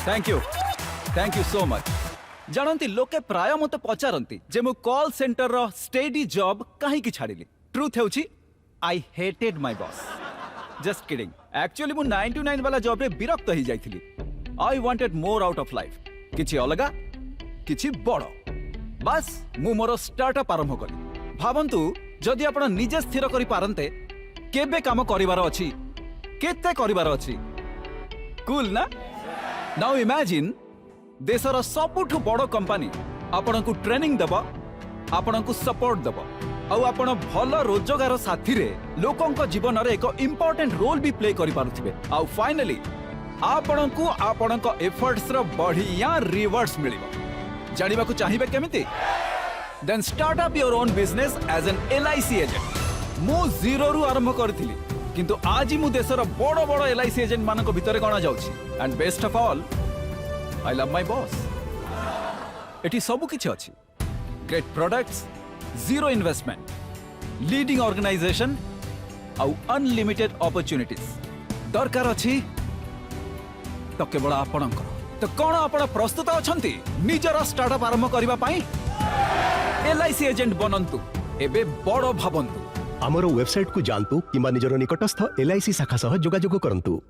Thank you so much. जानती लोके प्राय मते पचारती जे मु कॉल सेंटर रो स्टेडी जॉब कहीं की छाड़िली। ट्रुथ हेउची I hated my boss. Just kidding. Actually मु 99 वाला जॉब रे विरक्त ही जाइथिली। I wanted more out of life. किछि अलगा किछि बड़ो। बस मु मोर स्टार्टअप आरंभ कली। भावंतु जदि आपण निजे स्थिर करि पारंते केबे काम करिवार अछि केते करिवार अछि। कूल ना? नाउ इमेजिन देशर सबुठु बड़ कंपनी आपण को ट्रेनिंग दबा आपण को सपोर्ट दबा आउ आपण भल रोजगार साथी रे लोकन को जीवन रे एक इंपोर्टेंट रोल भी प्ले करि पारुथिबे। आउ फाइनली आपण को एफर्ट्स रो बढ़िया रिवॉर्ड्स मिलिबो। जानिबा को चाहिबे केमिति? Then start up your own business as an LIC agent. मु जीरो रु आरंभ करथिली किंतु आज मु देशर बड़ बड़ LIC एजेंट मानक भितरे गणा जाउछि। And best of all I love my boss. एटी सबु किछि अछि। Great products, zero investment, leading organisation आउ अनलिमिटेड अपॉर्चुनिटीज। दरकार अछि तो केवल आपणकर। तो कोन आपण प्रस्तुत अछंती निजर स्टार्टअप आरंभ करिबा पई? LIC एजेंट बनंतु एबे बड़ भाबंतु। आमर वेबसाइट को जानतु किंबा निजर निकटस्थ LIC शाखा सह जोगाजोग करंतु।